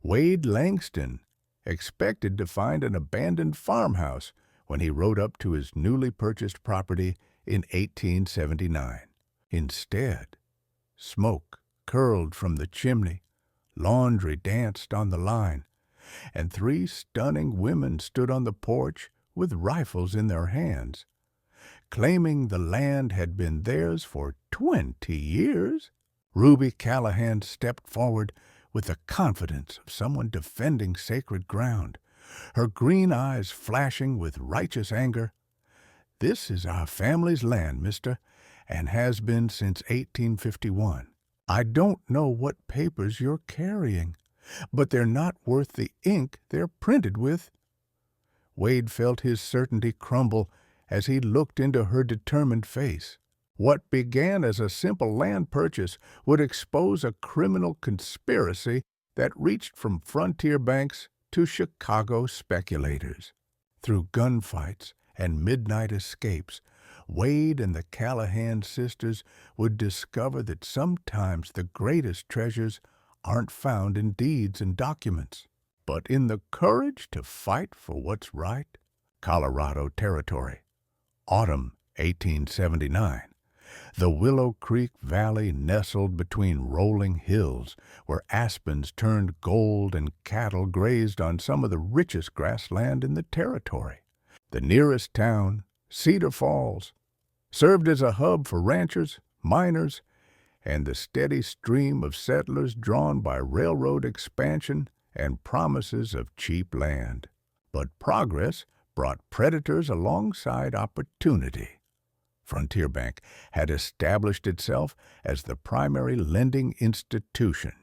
Wade Langston expected to find an abandoned farmhouse when he rode up to his newly purchased property in 1879. Instead, smoke curled from the chimney, laundry danced on the line, and three stunning women stood on the porch with rifles in their hands, claiming the land had been theirs for 20 years. Ruby Callahan stepped forward with the confidence of someone defending sacred ground, her green eyes flashing with righteous anger. "This is our family's land, mister, and has been since 1851. I don't know what papers you're carrying, but they're not worth the ink they're printed with." Wade felt his certainty crumble as he looked into her determined face. What began as a simple land purchase would expose a criminal conspiracy that reached from frontier banks to Chicago speculators. Through gunfights and midnight escapes, Wade and the Callahan sisters would discover that sometimes the greatest treasures aren't found in deeds and documents, but in the courage to fight for what's right. Colorado Territory, autumn 1879. The Willow Creek Valley nestled between rolling hills where aspens turned gold and cattle grazed on some of the richest grassland in the territory. The nearest town, Cedar Falls, served as a hub for ranchers, miners, and the steady stream of settlers drawn by railroad expansion and promises of cheap land. But progress brought predators alongside opportunity. Frontier Bank had established itself as the primary lending institution,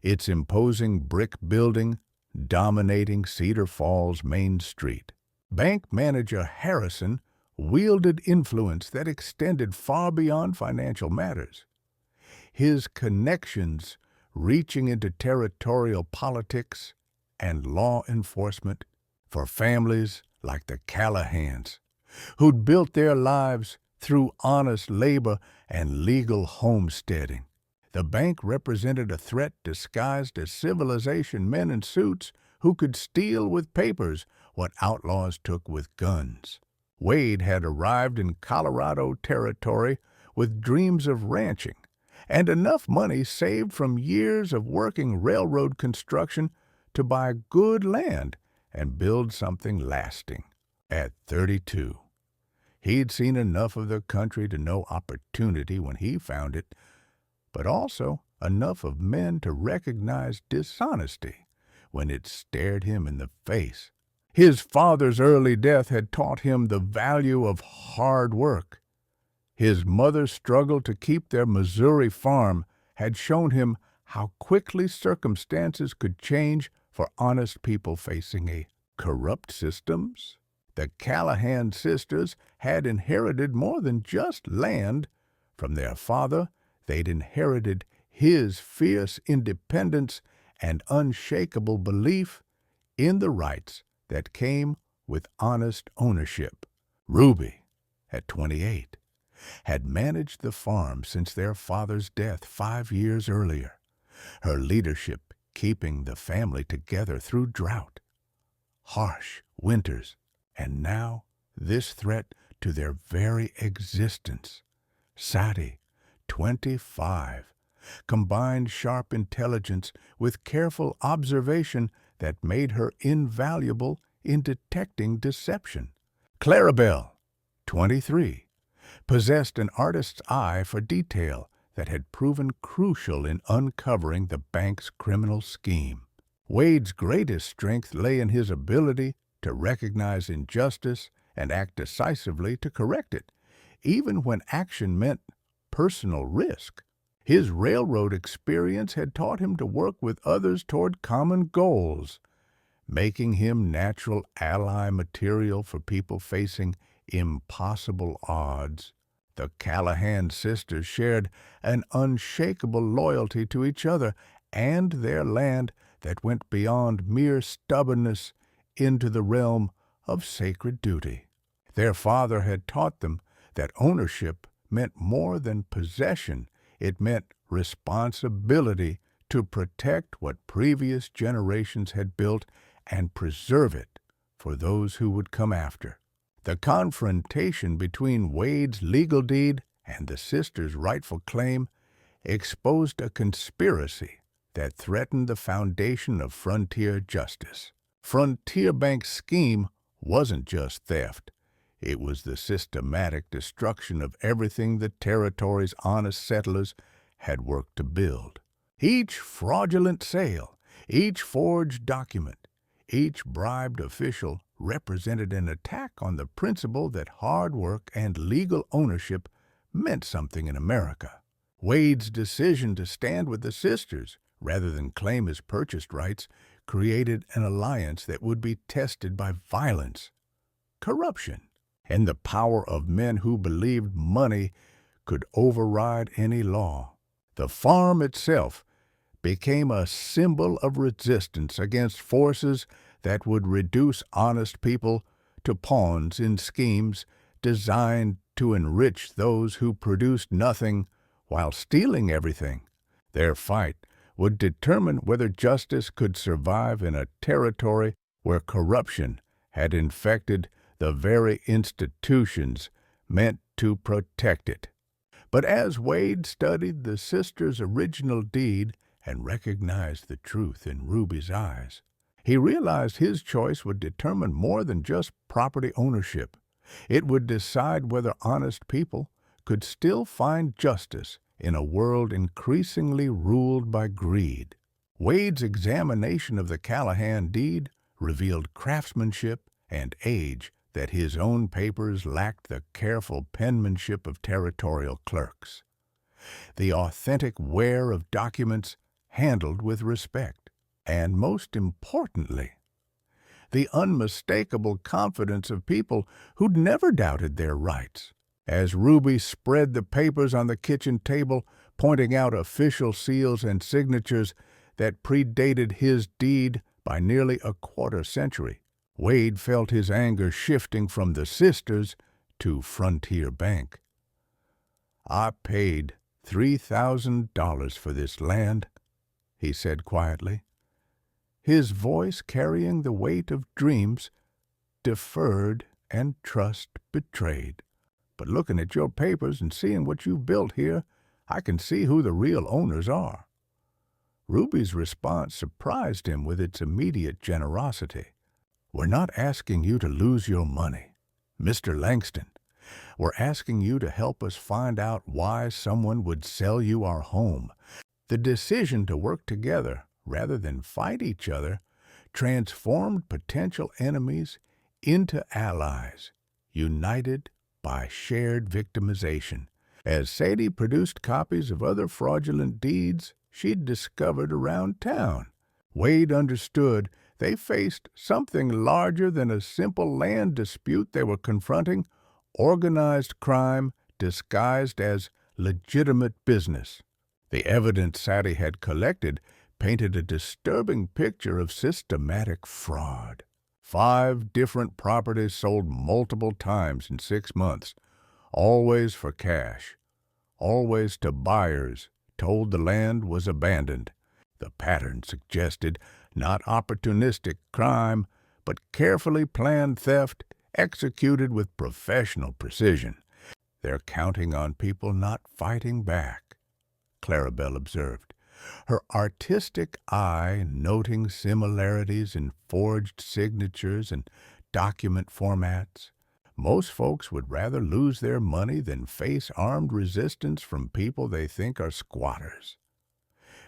its imposing brick building dominating Cedar Falls' Main Street. Bank manager Harrison wielded influence that extended far beyond financial matters, his connections reaching into territorial politics and law enforcement for families like the Callahans, who'd built their lives through honest labor and legal homesteading. The bank represented a threat disguised as civilization men in suits who could steal with papers what outlaws took with guns. Wade had arrived in Colorado Territory with dreams of ranching and enough money saved from years of working railroad construction to buy good land and build something lasting. At 32, he'd seen enough of the country to know opportunity when he found it, but also enough of men to recognize dishonesty when it stared him in the face. His father's early death had taught him the value of hard work. His mother's struggle to keep their Missouri farm had shown him how quickly circumstances could change for honest people facing a corrupt systems. The Callahan sisters had inherited more than just land. From their father, they'd inherited his fierce independence and unshakable belief in the rights that came with honest ownership. Ruby, at 28, had managed the farm since their father's death 5 years earlier, her leadership keeping the family together through drought, harsh winters, and now this threat to their very existence. Sadie, 25, combined sharp intelligence with careful observation that made her invaluable in detecting deception. Clarabelle, 23, possessed an artist's eye for detail that had proven crucial in uncovering the bank's criminal scheme. Wade's greatest strength lay in his ability to recognize injustice and act decisively to correct it, even when action meant personal risk. His railroad experience had taught him to work with others toward common goals, making him natural ally material for people facing impossible odds. The Callahan sisters shared an unshakable loyalty to each other and their land that went beyond mere stubbornness into the realm of sacred duty. Their father had taught them that ownership meant more than possession. It meant responsibility to protect what previous generations had built and preserve it for those who would come after. The confrontation between Wade's legal deed and the sisters' rightful claim exposed a conspiracy that threatened the foundation of frontier justice. Frontier Bank's scheme wasn't just theft. It was the systematic destruction of everything the territory's honest settlers had worked to build. Each fraudulent sale, each forged document, each bribed official represented an attack on the principle that hard work and legal ownership meant something in America. Wade's decision to stand with the sisters rather than claim his purchased rights created an alliance that would be tested by violence, corruption, and the power of men who believed money could override any law. The farm itself became a symbol of resistance against forces that would reduce honest people to pawns in schemes designed to enrich those who produced nothing while stealing everything. Their fight would determine whether justice could survive in a territory where corruption had infected the very institutions meant to protect it. But as Wade studied the sisters' original deed and recognized the truth in Ruby's eyes, he realized his choice would determine more than just property ownership. It would decide whether honest people could still find justice in a world increasingly ruled by greed. Wade's examination of the Callahan deed revealed craftsmanship and age that his own papers lacked the careful penmanship of territorial clerks. The authentic wear of documents handled with respect, and most importantly, the unmistakable confidence of people who'd never doubted their rights. As Ruby spread the papers on the kitchen table, pointing out official seals and signatures that predated his deed by nearly a quarter-century, Wade felt his anger shifting from the sisters to Frontier Bank. "I paid $3,000 for this land," he said quietly, his voice carrying the weight of dreams deferred and trust betrayed. "But looking at your papers and seeing what you've built here, I can see who the real owners are." Ruby's response surprised him with its immediate generosity. "We're not asking you to lose your money, Mr. Langston. We're asking you to help us find out why someone would sell you our home." The decision to work together rather than fight each other transformed potential enemies into allies, united by shared victimization. As Sadie produced copies of other fraudulent deeds she'd discovered around town, Wade understood they faced something larger than a simple land dispute. They were confronting organized crime disguised as legitimate business. The evidence Sadie had collected painted a disturbing picture of systematic fraud. 5 different properties sold multiple times in 6 months, always for cash, always to buyers told the land was abandoned. The pattern suggested not opportunistic crime, but carefully planned theft executed with professional precision. "They're counting on people not fighting back," Clarabelle observed, her artistic eye noting similarities in forged signatures and document formats. "Most folks would rather lose their money than face armed resistance from people they think are squatters."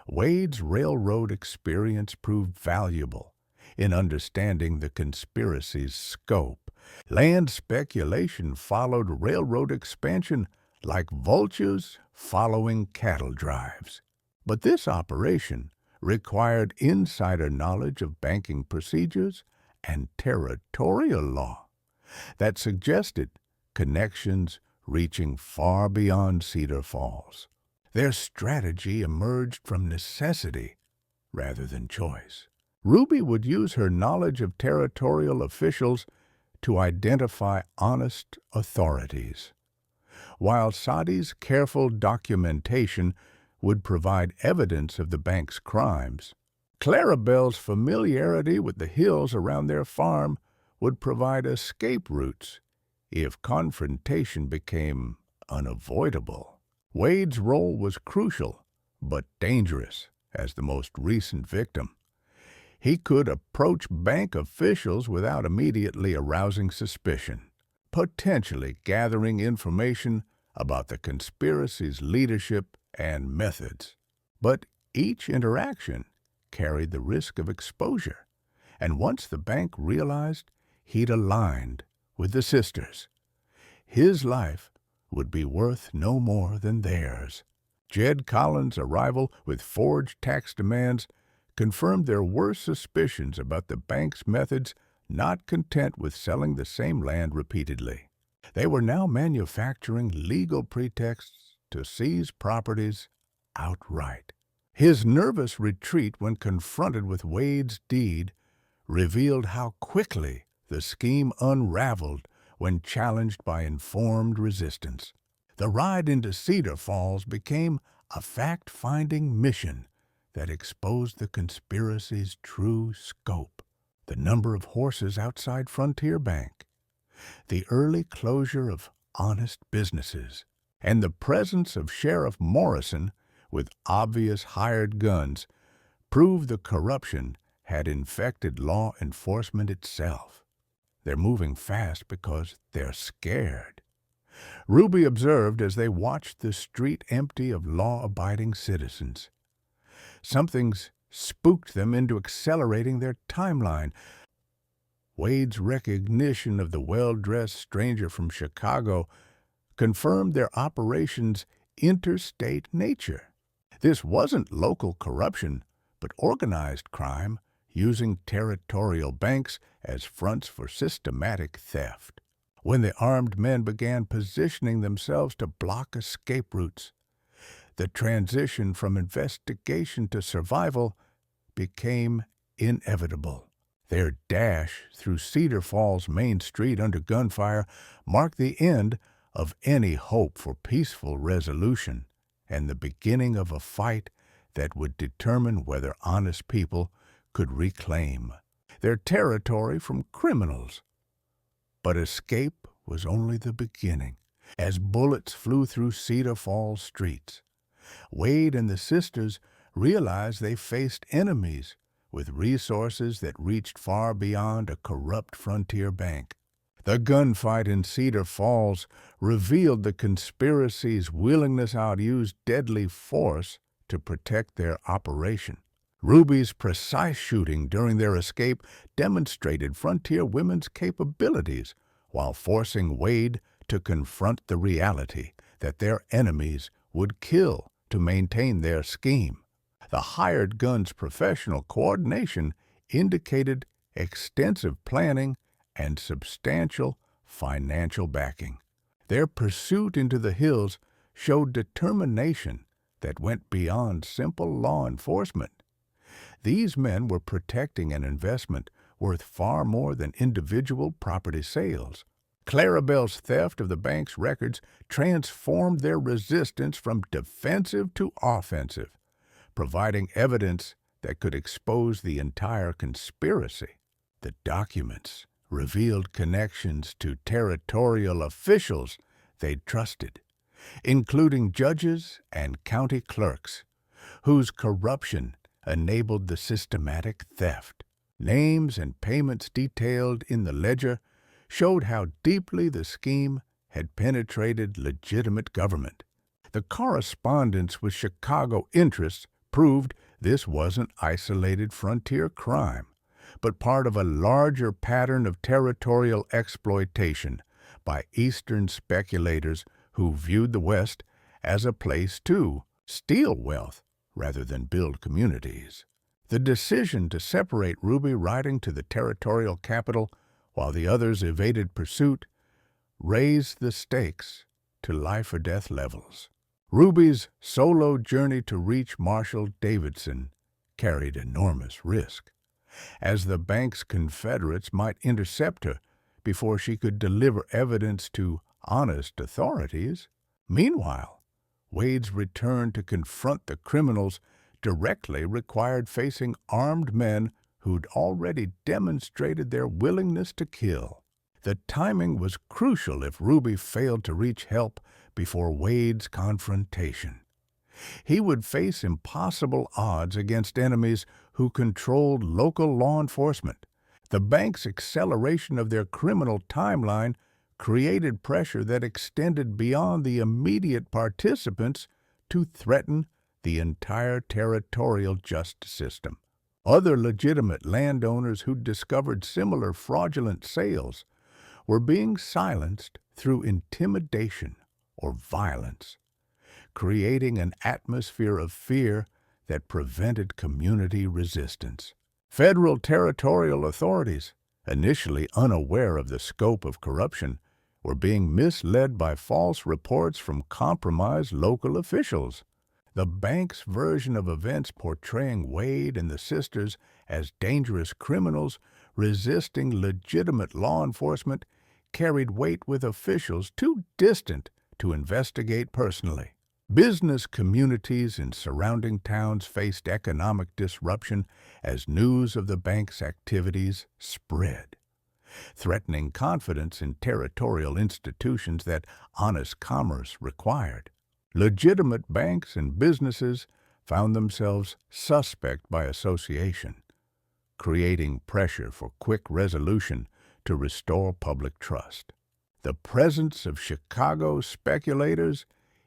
Wade's railroad experience proved valuable in understanding the conspiracy's scope. Land speculation followed railroad expansion like vultures following cattle drives. But this operation required insider knowledge of banking procedures and territorial law that suggested connections reaching far beyond Cedar Falls. Their strategy emerged from necessity rather than choice. Ruby would use her knowledge of territorial officials to identify honest authorities, while Sadi's careful documentation would provide evidence of the bank's crimes. Clarabelle's familiarity with the hills around their farm would provide escape routes if confrontation became unavoidable. Wade's role was crucial, but dangerous as the most recent victim. He could approach bank officials without immediately arousing suspicion, potentially gathering information about the conspiracy's leadership and methods. But each interaction carried the risk of exposure, and once the bank realized he'd aligned with the sisters, his life would be worth no more than theirs. Jed Collins' arrival with forged tax demands confirmed their worst suspicions about the bank's methods. Not content with selling the same land repeatedly, they were now manufacturing legal pretexts to seize properties outright. His nervous retreat when confronted with Wade's deed revealed how quickly the scheme unraveled when challenged by informed resistance. The ride into Cedar Falls became a fact-finding mission that exposed the conspiracy's true scope. The number of horses outside Frontier Bank, the early closure of honest businesses, and the presence of Sheriff Morrison with obvious hired guns proved the corruption had infected law enforcement itself. They're moving fast because they're scared, Ruby observed as they watched the street empty of law-abiding citizens. Something's spooked them into accelerating their timeline. Wade's recognition of the well-dressed stranger from Chicago confirmed their operation's interstate nature. This wasn't local corruption, but organized crime using territorial banks as fronts for systematic theft. When the armed men began positioning themselves to block escape routes, the transition from investigation to survival became inevitable. Their dash through Cedar Falls Main Street under gunfire marked the end of any hope for peaceful resolution and the beginning of a fight that would determine whether honest people could reclaim their territory from criminals. But escape was only the beginning. As bullets flew through Cedar Falls streets, Wade and the sisters realized they faced enemies with resources that reached far beyond a corrupt Frontier bank. The gunfight in Cedar Falls revealed the conspiracy's willingness to use deadly force to protect their operation. Ruby's precise shooting during their escape demonstrated Frontier women's capabilities while forcing Wade to confront the reality that their enemies would kill to maintain their scheme. The hired gun's professional coordination indicated extensive planning and substantial financial backing. Their pursuit into the hills showed determination that went beyond simple law enforcement. These men were protecting an investment worth far more than individual property sales. Clarabelle's theft of the bank's records transformed their resistance from defensive to offensive, providing evidence that could expose the entire conspiracy. The documents revealed connections to territorial officials they'd trusted, including judges and county clerks, whose corruption enabled the systematic theft. Names and payments detailed in the ledger showed how deeply the scheme had penetrated legitimate government. The correspondence with Chicago interests proved this wasn't isolated Frontier crime, but part of a larger pattern of territorial exploitation by Eastern speculators who viewed the West as a place to steal wealth rather than build communities. The decision to separate Ruby riding to the territorial capital while the others evaded pursuit raised the stakes to life-or-death levels. Ruby's solo journey to reach Marshall Davidson carried enormous risk, as the bank's confederates might intercept her before she could deliver evidence to honest authorities. Meanwhile, Wade's return to confront the criminals directly required facing armed men who'd already demonstrated their willingness to kill. The timing was crucial if Ruby failed to reach help before Wade's confrontation. He would face impossible odds against enemies who controlled local law enforcement. The bank's acceleration of their criminal timeline created pressure that extended beyond the immediate participants to threaten the entire territorial justice system. Other legitimate landowners who discovered similar fraudulent sales were being silenced through intimidation or violence, creating an atmosphere of fear that prevented community resistance. Federal territorial authorities, initially unaware of the scope of corruption, were being misled by false reports from compromised local officials. The bank's version of events portraying Wade and the sisters as dangerous criminals resisting legitimate law enforcement carried weight with officials too distant to investigate personally. Business communities in surrounding towns faced economic disruption as news of the bank's activities spread, threatening confidence in territorial institutions that honest commerce required. Legitimate banks and businesses found themselves suspect by association, creating pressure for quick resolution to restore public trust. The presence of Chicago speculators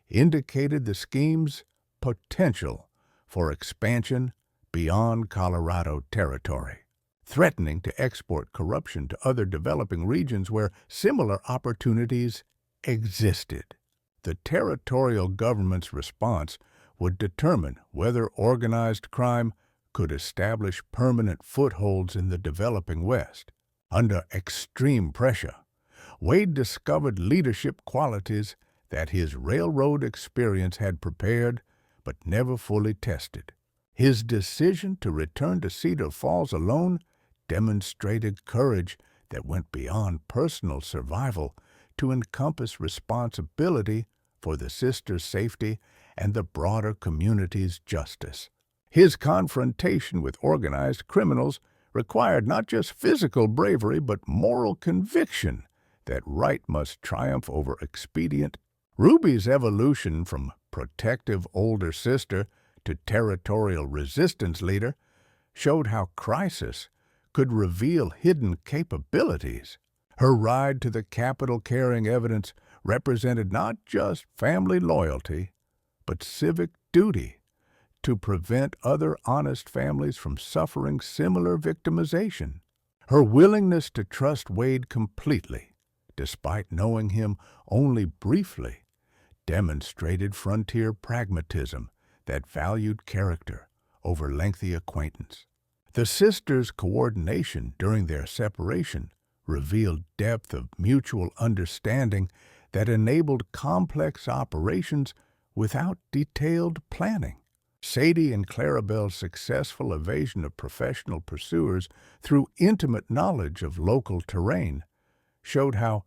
indicated the scheme's potential for expansion beyond Colorado territory, threatening to export corruption to other developing regions where similar opportunities existed. The territorial government's response would determine whether organized crime could establish permanent footholds in the developing West. Under extreme pressure, Wade discovered leadership qualities that his railroad experience had prepared but never fully tested. His decision to return to Cedar Falls alone demonstrated courage that went beyond personal survival to encompass responsibility for the sisters' safety and the broader community's justice. His confrontation with organized criminals required not just physical bravery but moral conviction that right must triumph over expedient. Ruby's evolution from protective older sister to territorial resistance leader showed how crisis could reveal hidden capabilities. Her ride to the Capitol carrying evidence represented not just family loyalty, but civic duty to prevent other honest families from suffering similar victimization. Her willingness to trust Wade completely, despite knowing him only briefly, demonstrated frontier pragmatism that valued character over lengthy acquaintance. The sisters' coordination during their separation revealed depth of mutual understanding that enabled complex operations without detailed planning. Sadie and Clarabelle's successful evasion of professional pursuers through intimate knowledge of local terrain showed how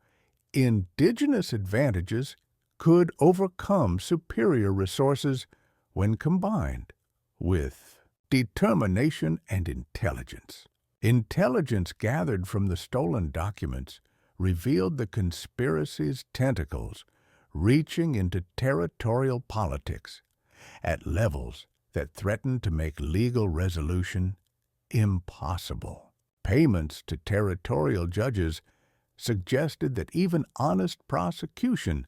indigenous advantages could overcome superior resources when combined with determination and intelligence. Intelligence gathered from the stolen documents revealed the conspiracy's tentacles reaching into territorial politics at levels that threatened to make legal resolution impossible. Payments to territorial judges suggested that even honest prosecution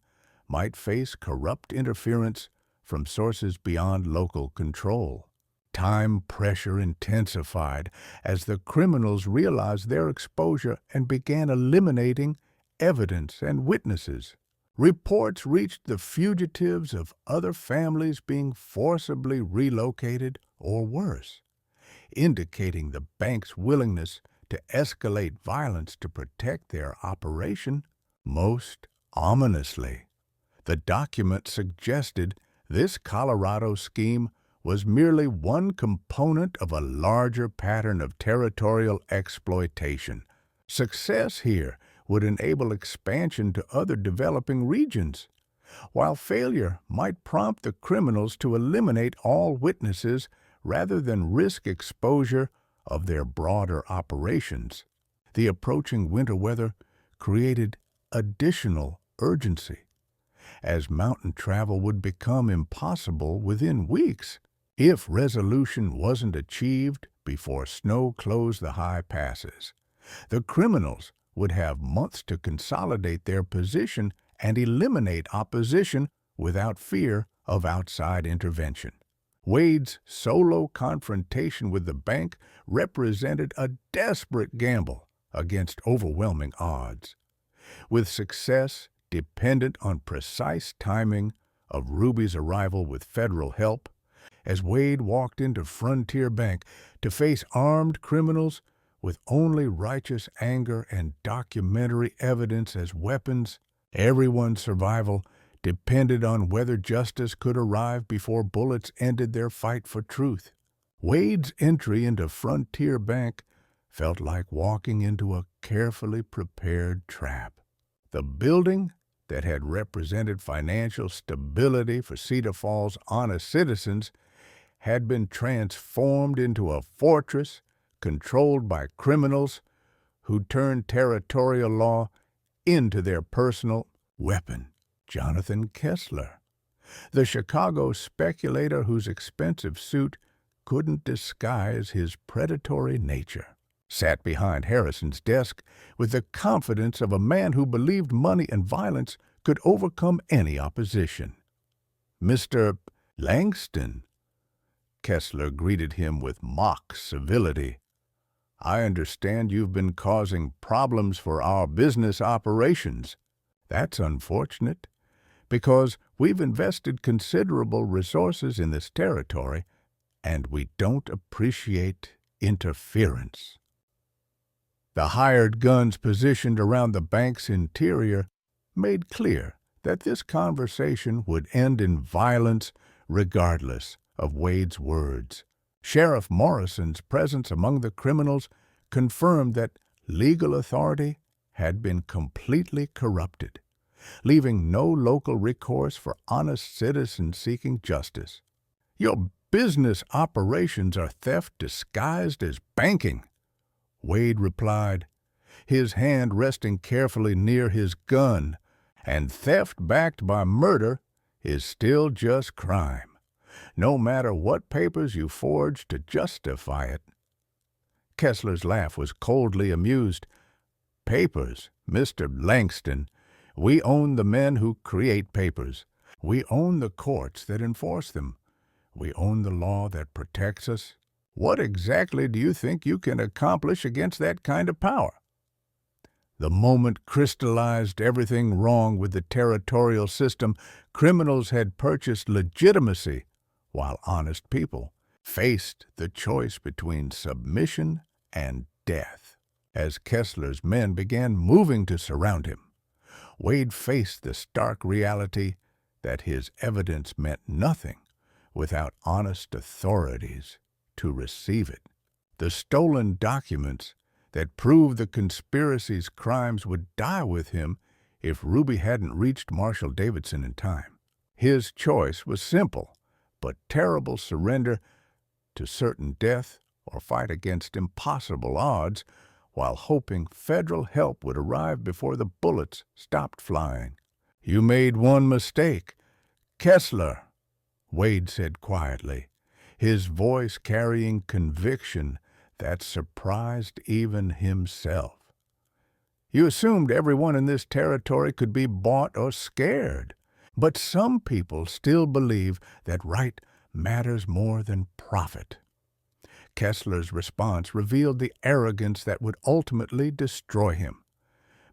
might face corrupt interference from sources beyond local control. Time pressure intensified as the criminals realized their exposure and began eliminating evidence and witnesses. Reports reached the fugitives of other families being forcibly relocated or worse, indicating the bank's willingness to escalate violence to protect their operation. Most ominously, the document suggested this Colorado scheme was merely one component of a larger pattern of territorial exploitation. Success here would enable expansion to other developing regions, while failure might prompt the criminals to eliminate all witnesses rather than risk exposure of their broader operations. The approaching winter weather created additional urgency, as mountain travel would become impossible within weeks if resolution wasn't achieved before snow closed the high passes. The criminals would have months to consolidate their position and eliminate opposition without fear of outside intervention. Wade's solo confrontation with the bank represented a desperate gamble against overwhelming odds. With success dependent on precise timing of Ruby's arrival with federal help, as Wade walked into Frontier Bank to face armed criminals with only righteous anger and documentary evidence as weapons, everyone's survival depended on whether justice could arrive before bullets ended their fight for truth. Wade's entry into Frontier Bank felt like walking into a carefully prepared trap. The building that had represented financial stability for Cedar Falls' honest citizens had been transformed into a fortress controlled by criminals who turned territorial law into their personal weapon. Jonathan Kessler, the Chicago speculator whose expensive suit couldn't disguise his predatory nature, sat behind Harrison's desk with the confidence of a man who believed money and violence could overcome any opposition. "Mr. Langston," Kessler greeted him with mock civility, "I understand you've been causing problems for our business operations. That's unfortunate, because we've invested considerable resources in this territory, and we don't appreciate interference." The hired guns positioned around the bank's interior made clear that this conversation would end in violence regardless of Wade's words. Sheriff Morrison's presence among the criminals confirmed that legal authority had been completely corrupted, leaving no local recourse for honest citizens seeking justice. "Your business operations are theft disguised as banking," Wade replied, his hand resting carefully near his gun, "and theft backed by murder is still just crime, no matter what papers you forge to justify it." Kessler's laugh was coldly amused. "Papers, Mr. Langston. We own the men who create papers. We own the courts that enforce them. We own the law that protects us. What exactly do you think you can accomplish against that kind of power?" The moment crystallized everything wrong with the territorial system. Criminals had purchased legitimacy, while honest people faced the choice between submission and death. As Kessler's men began moving to surround him, Wade faced the stark reality that his evidence meant nothing without honest authorities to receive it. The stolen documents that proved the conspiracy's crimes would die with him if Ruby hadn't reached Marshall Davidson in time. His choice was simple, but terrible: surrender to certain death or fight against impossible odds while hoping federal help would arrive before the bullets stopped flying. "You made one mistake, Kessler," Wade said quietly, his voice carrying conviction that surprised even himself. "You assumed everyone in this territory could be bought or scared, but some people still believe that right matters more than profit." Kessler's response revealed the arrogance that would ultimately destroy him.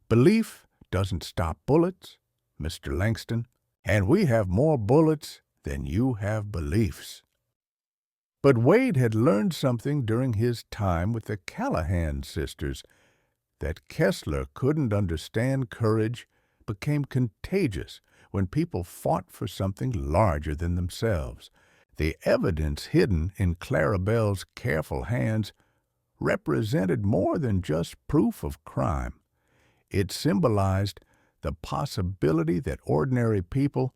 "Belief doesn't stop bullets, Mr. Langston, and we have more bullets than you have beliefs." But Wade had learned something during his time with the Callahan sisters. That Kessler couldn't understand courage became contagious when people fought for something larger than themselves. The evidence hidden in Clarabelle's careful hands represented more than just proof of crime. It symbolized the possibility that ordinary people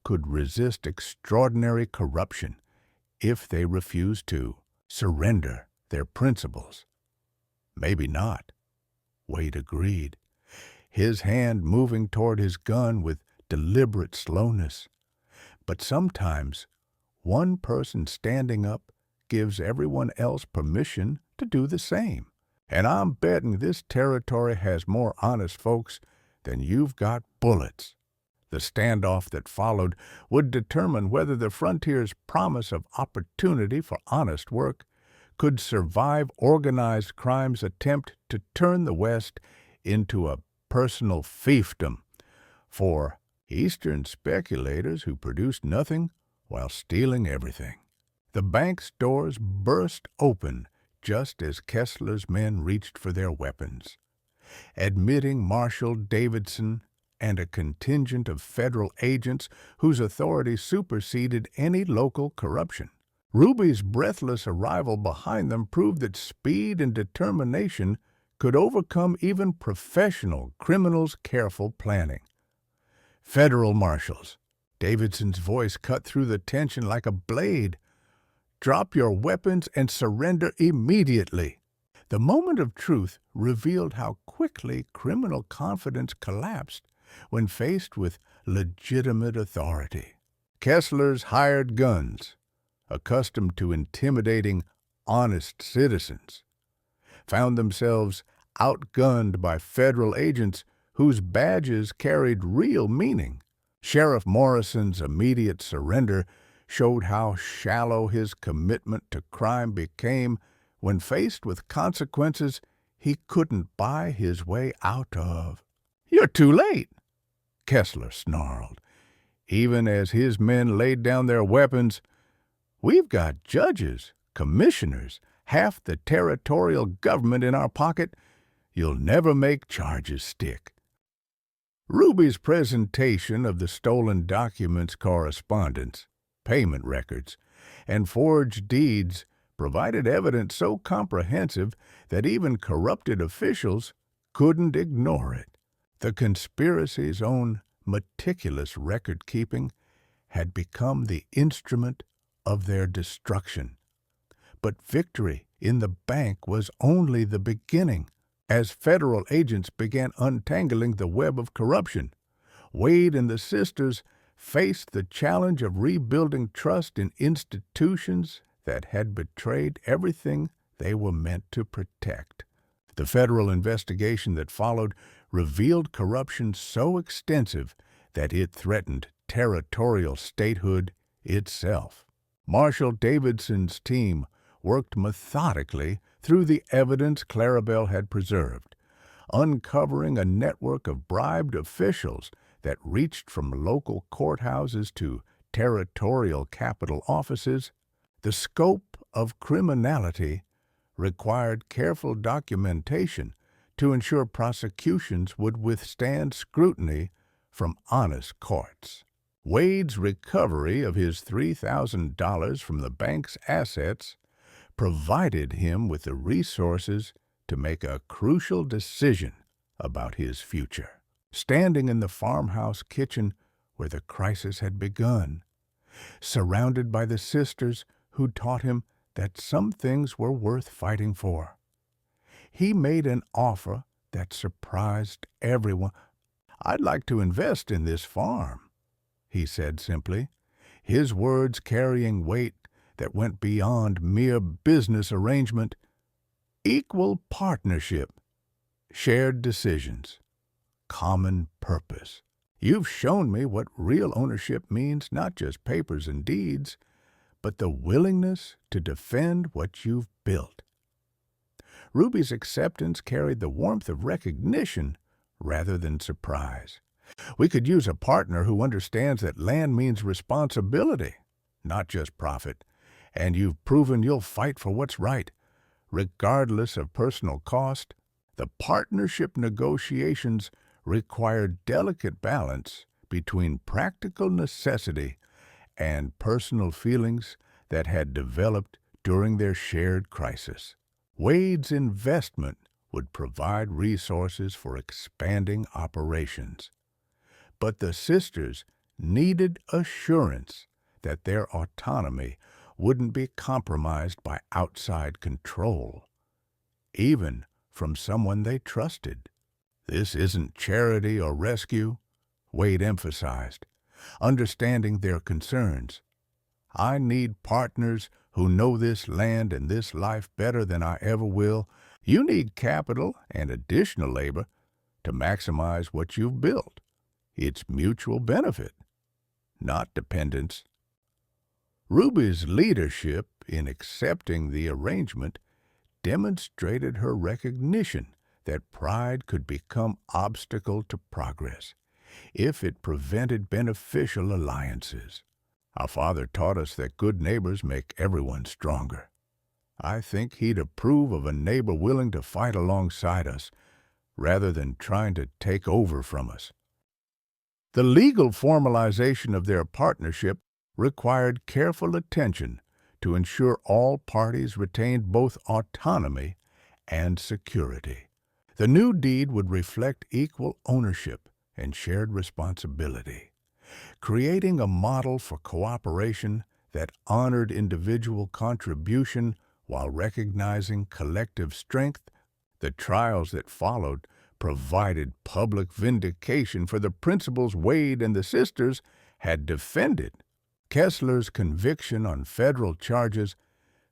could resist extraordinary corruption if they refused to surrender their principles. Maybe not, Wade agreed, his hand moving toward his gun with deliberate slowness. But sometimes one person standing up gives everyone else permission to do the same. And I'm betting this territory has more honest folks than you've got bullets. The standoff that followed would determine whether the frontier's promise of opportunity for honest work could survive organized crime's attempt to turn the West into a personal fiefdom for Eastern speculators who produced nothing while stealing everything. The bank's doors burst open just as Kessler's men reached for their weapons, admitting Marshal Davidson and a contingent of federal agents whose authority superseded any local corruption. Ruby's breathless arrival behind them proved that speed and determination could overcome even professional criminals' careful planning. Federal marshals, Davidson's voice cut through the tension like a blade. Drop your weapons and surrender immediately. The moment of truth revealed how quickly criminal confidence collapsed when faced with legitimate authority. Kessler's hired guns, accustomed to intimidating honest citizens, found themselves outgunned by federal agents whose badges carried real meaning. Sheriff Morrison's immediate surrender showed how shallow his commitment to crime became when faced with consequences he couldn't buy his way out of. "You're too late," Kessler snarled, even as his men laid down their weapons. "We've got judges, commissioners, half the territorial government in our pocket. You'll never make charges stick." Ruby's presentation of the stolen documents, correspondence, payment records, and forged deeds provided evidence so comprehensive that even corrupted officials couldn't ignore it. The conspiracy's own meticulous record-keeping had become the instrument of their destruction. But victory in the bank was only the beginning. As federal agents began untangling the web of corruption, Wade and the sisters faced the challenge of rebuilding trust in institutions that had betrayed everything they were meant to protect. The federal investigation that followed revealed corruption so extensive that it threatened territorial statehood itself. Marshal Davidson's team worked methodically through the evidence Clarabelle had preserved, uncovering a network of bribed officials that reached from local courthouses to territorial capital offices. The scope of criminality required careful documentation to ensure prosecutions would withstand scrutiny from honest courts. Wade's recovery of his $3,000 from the bank's assets provided him with the resources to make a crucial decision about his future. Standing in the farmhouse kitchen where the crisis had begun, surrounded by the sisters who taught him that some things were worth fighting for, he made an offer that surprised everyone. "I'd like to invest in this farm," he said simply, his words carrying weight that went beyond mere business arrangement. Equal partnership, shared decisions, common purpose. You've shown me what real ownership means, not just papers and deeds, but the willingness to defend what you've built. Ruby's acceptance carried the warmth of recognition rather than surprise. "We could use a partner who understands that land means responsibility, not just profit, and you've proven you'll fight for what's right, regardless of personal cost." The partnership negotiations required delicate balance between practical necessity and personal feelings that had developed during their shared crisis. Wade's investment would provide resources for expanding operations, But the sisters needed assurance that their autonomy wouldn't be compromised by outside control, even from someone they trusted. This isn't charity or rescue, Wade emphasized, understanding their concerns. I need partners who know this land and this life better than I ever will. You need capital and additional labor to maximize what you've built. It's mutual benefit, not dependence. Ruby's leadership in accepting the arrangement demonstrated her recognition that pride could become obstacle to progress if it prevented beneficial alliances. Our father taught us that good neighbors make everyone stronger. I think he'd approve of a neighbor willing to fight alongside us rather than trying to take over from us. The legal formalization of their partnership required careful attention to ensure all parties retained both autonomy and security. The new deed would reflect equal ownership and shared responsibility, creating a model for cooperation that honored individual contribution while recognizing collective strength. The trials that followed provided public vindication for the principles Wade and the sisters had defended. Kessler's conviction on federal charges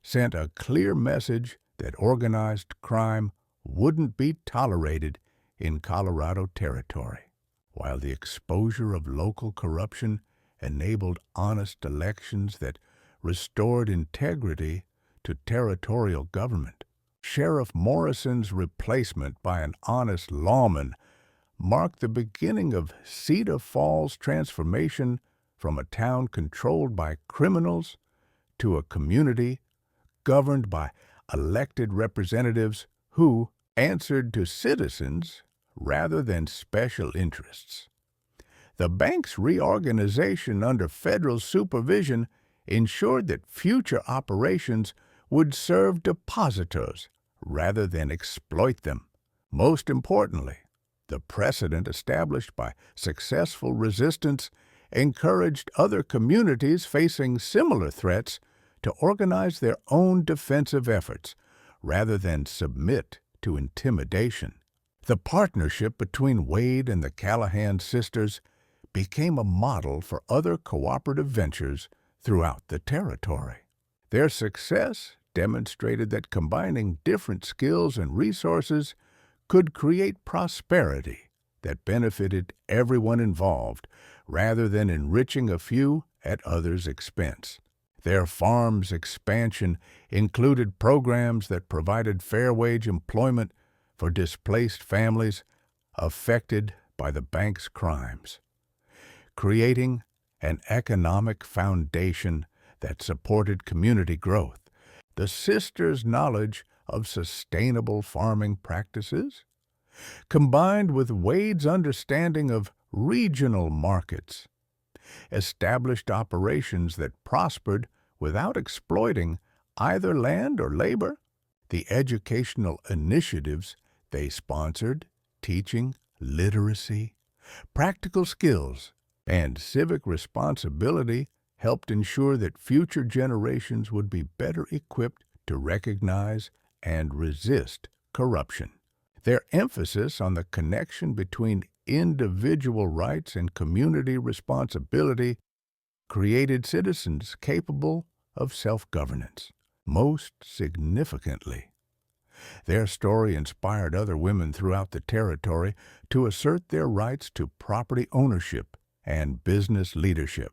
sent a clear message that organized crime wouldn't be tolerated in Colorado territory, while the exposure of local corruption enabled honest elections that restored integrity to territorial government. Sheriff Morrison's replacement by an honest lawman marked the beginning of Cedar Falls' transformation from a town controlled by criminals to a community governed by elected representatives who answered to citizens rather than special interests. The bank's reorganization under federal supervision ensured that future operations would serve depositors rather than exploit them. Most importantly, the precedent established by successful resistance encouraged other communities facing similar threats to organize their own defensive efforts rather than submit to intimidation. The partnership between Wade and the Callahan sisters became a model for other cooperative ventures throughout the territory. Their success demonstrated that combining different skills and resources could create prosperity that benefited everyone involved rather than enriching a few at others' expense. Their farm's expansion included programs that provided fair wage employment for displaced families affected by the bank's crimes, creating an economic foundation that supported community growth. The sisters' knowledge of sustainable farming practices, combined with Wade's understanding of regional markets, established operations that prospered without exploiting either land or labor. The educational initiatives they sponsored, teaching literacy, practical skills, and civic responsibility, helped ensure that future generations would be better equipped to recognize and resist corruption. Their emphasis on the connection between individual rights and community responsibility created citizens capable of self-governance. Most significantly, their story inspired other women throughout the territory to assert their rights to property ownership and business leadership,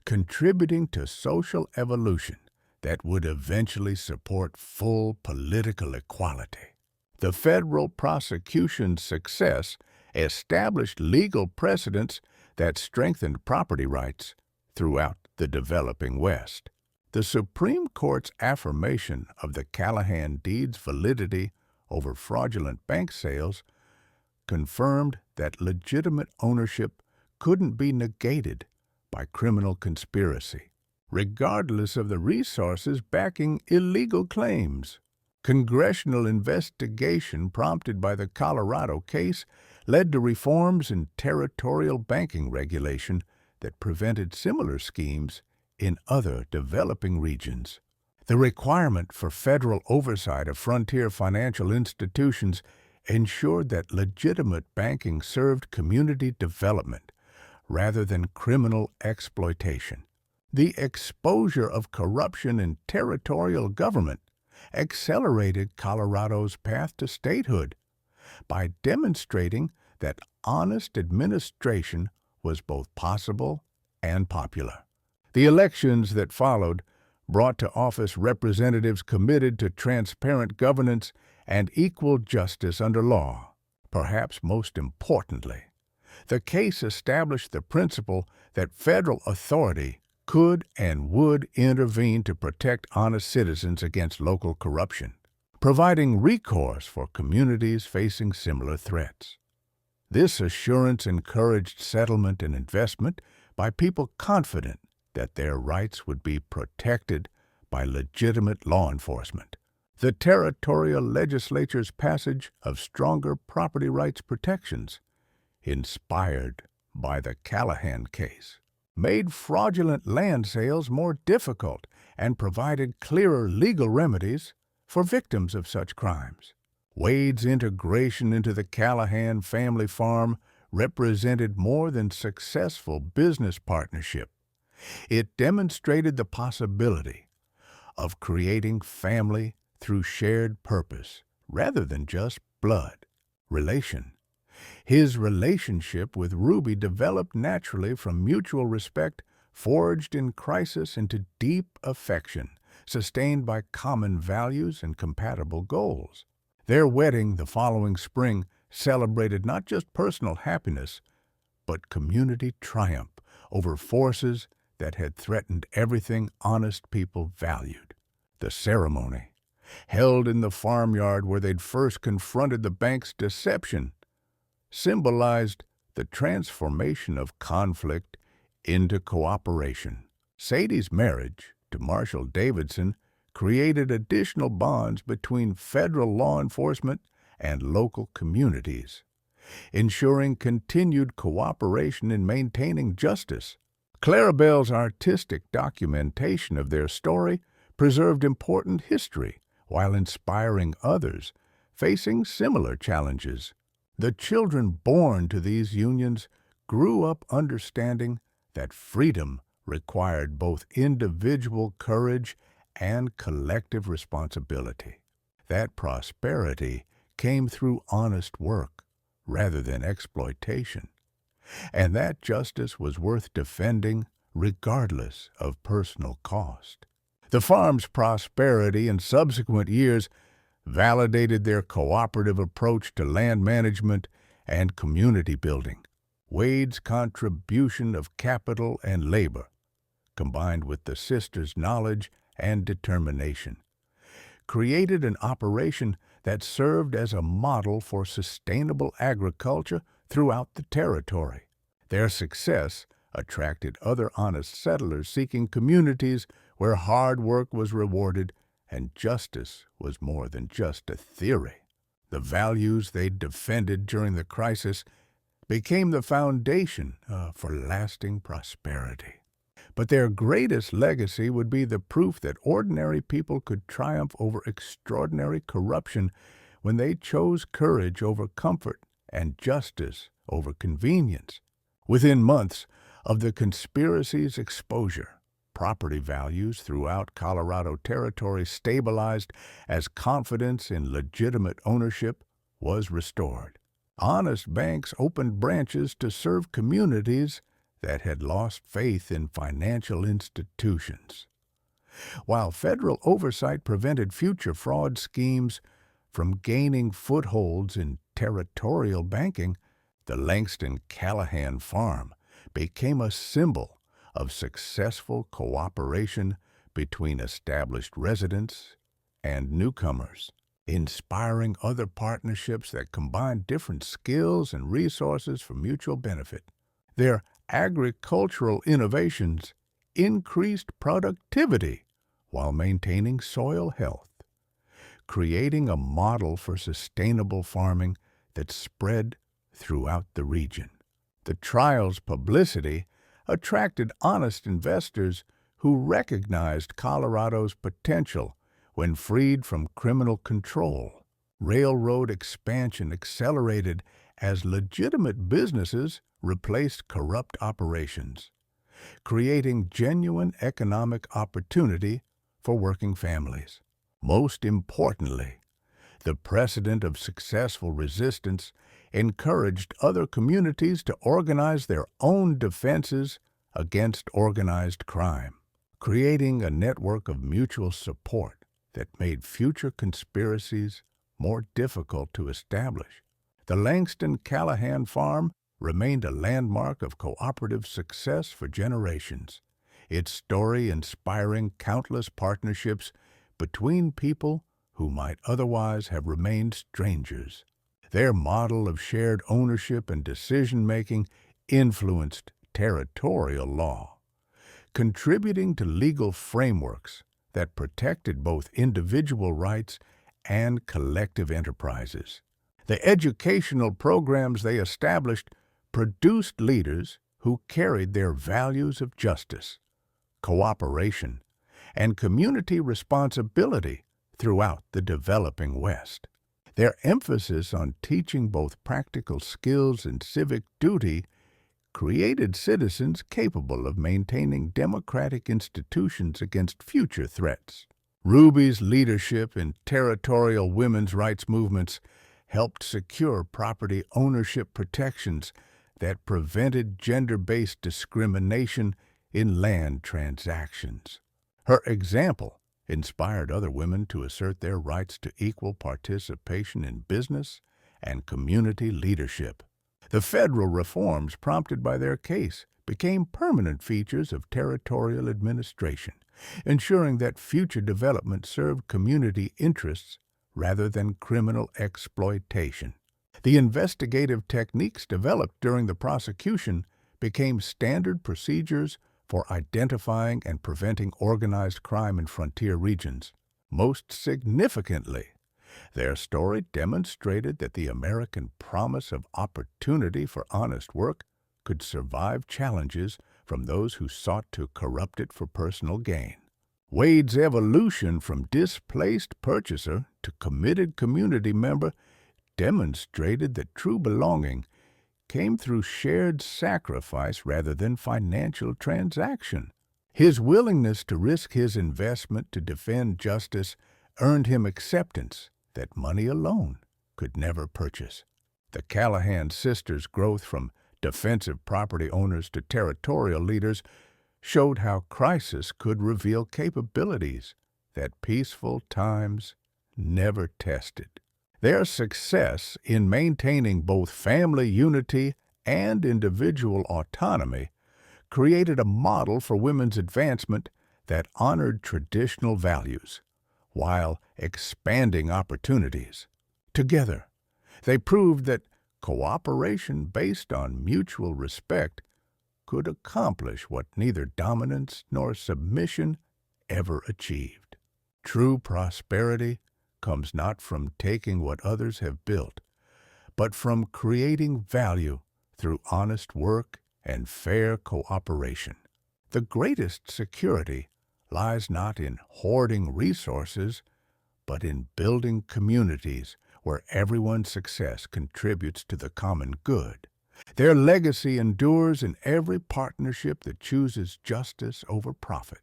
contributing to social evolution that would eventually support full political equality. The federal prosecution's success established legal precedents that strengthened property rights throughout the developing West. The Supreme Court's affirmation of the Callahan deed's validity over fraudulent bank sales confirmed that legitimate ownership couldn't be negated by criminal conspiracy, regardless of the resources backing illegal claims. Congressional investigation prompted by the Colorado case led to reforms in territorial banking regulation that prevented similar schemes in other developing regions. The requirement for federal oversight of frontier financial institutions ensured that legitimate banking served community development rather than criminal exploitation. The exposure of corruption in territorial government accelerated Colorado's path to statehood by demonstrating that honest administration was both possible and popular. The elections that followed brought to office representatives committed to transparent governance and equal justice under law. Perhaps most importantly, the case established the principle that federal authority could and would intervene to protect honest citizens against local corruption, providing recourse for communities facing similar threats. This assurance encouraged settlement and investment by people confident that their rights would be protected by legitimate law enforcement. The territorial legislature's passage of stronger property rights protections, inspired by the Callahan case, made fraudulent land sales more difficult and provided clearer legal remedies for victims of such crimes. Wade's integration into the Callahan family farm represented more than successful business partnership. It demonstrated the possibility of creating family through shared purpose rather than just blood relation. His relationship with Ruby developed naturally from mutual respect forged in crisis into deep affection, sustained by common values and compatible goals. Their wedding the following spring celebrated not just personal happiness, but community triumph over forces that had threatened everything honest people valued. The ceremony, held in the farmyard where they'd first confronted the bank's deception, symbolized the transformation of conflict into cooperation. Sadie's marriage to Marshall Davidson created additional bonds between federal law enforcement and local communities, ensuring continued cooperation in maintaining justice. Clarabelle's artistic documentation of their story preserved important history while inspiring others facing similar challenges. The children born to these unions grew up understanding that freedom required both individual courage and collective responsibility. That prosperity came through honest work rather than exploitation, and that justice was worth defending regardless of personal cost. The farm's prosperity in subsequent years validated their cooperative approach to land management and community building. Wade's contribution of capital and labor, combined with the sisters' knowledge and determination, created an operation that served as a model for sustainable agriculture throughout the territory. Their success attracted other honest settlers seeking communities where hard work was rewarded and justice was more than just a theory. The values they defended during the crisis became the foundation for lasting prosperity. But their greatest legacy would be the proof that ordinary people could triumph over extraordinary corruption when they chose courage over comfort and justice over convenience. Within months of the conspiracy's exposure, property values throughout Colorado Territory stabilized as confidence in legitimate ownership was restored. Honest banks opened branches to serve communities that had lost faith in financial institutions. While federal oversight prevented future fraud schemes from gaining footholds in territorial banking, the Langston Callahan Farm became a symbol of successful cooperation between established residents and newcomers, inspiring other partnerships that combined different skills and resources for mutual benefit. Their agricultural innovations increased productivity while maintaining soil health, creating a model for sustainable farming that spread throughout the region. The trial's publicity attracted honest investors who recognized Colorado's potential when freed from criminal control. Railroad expansion accelerated as legitimate businesses replaced corrupt operations, creating genuine economic opportunity for working families. Most importantly, the precedent of successful resistance encouraged other communities to organize their own defenses against organized crime, creating a network of mutual support that made future conspiracies more difficult to establish. The Langston Callahan Farm remained a landmark of cooperative success for generations, its story inspiring countless partnerships between people who might otherwise have remained strangers. Their model of shared ownership and decision-making influenced territorial law, contributing to legal frameworks that protected both individual rights and collective enterprises. The educational programs they established produced leaders who carried their values of justice, cooperation, and community responsibility throughout the developing West. Their emphasis on teaching both practical skills and civic duty created citizens capable of maintaining democratic institutions against future threats. Ruby's leadership in territorial women's rights movements helped secure property ownership protections that prevented gender-based discrimination in land transactions. Her example inspired other women to assert their rights to equal participation in business and community leadership. The federal reforms prompted by their case became permanent features of territorial administration, ensuring that future development served community interests rather than criminal exploitation. The investigative techniques developed during the prosecution became standard procedures for identifying and preventing organized crime in frontier regions. Most significantly, their story demonstrated that the American promise of opportunity for honest work could survive challenges from those who sought to corrupt it for personal gain. Wade's evolution from displaced purchaser to committed community member demonstrated that true belonging came through shared sacrifice rather than financial transaction. His willingness to risk his investment to defend justice earned him acceptance that money alone could never purchase. The Callahan sisters' growth from defensive property owners to territorial leaders showed how crisis could reveal capabilities that peaceful times never tested. Their success in maintaining both family unity and individual autonomy created a model for women's advancement that honored traditional values while expanding opportunities. Together, they proved that cooperation based on mutual respect could accomplish what neither dominance nor submission ever achieved. True prosperity comes not from taking what others have built, but from creating value through honest work and fair cooperation. The greatest security lies not in hoarding resources, but in building communities where everyone's success contributes to the common good. Their legacy endures in every partnership that chooses justice over profit,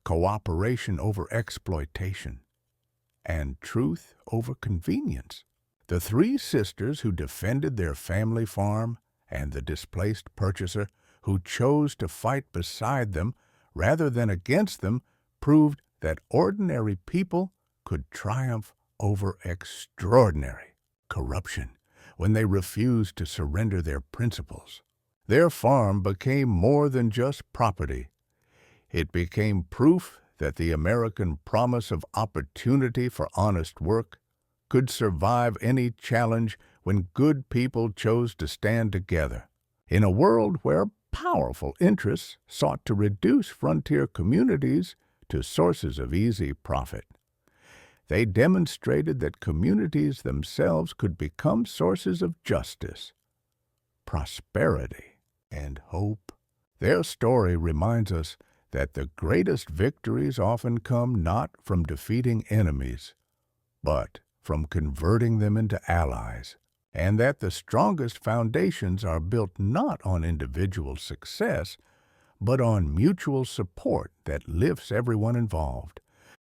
cooperation over exploitation, and truth over convenience. The three sisters who defended their family farm and the displaced purchaser who chose to fight beside them rather than against them proved that ordinary people could triumph over extraordinary corruption when they refused to surrender their principles. Their farm became more than just property. It became proof that the American promise of opportunity for honest work could survive any challenge when good people chose to stand together. In a world where powerful interests sought to reduce frontier communities to sources of easy profit, They demonstrated that communities themselves could become sources of justice, prosperity, and hope. Their story reminds us that the greatest victories often come not from defeating enemies, but from converting them into allies, and that the strongest foundations are built not on individual success, but on mutual support that lifts everyone involved.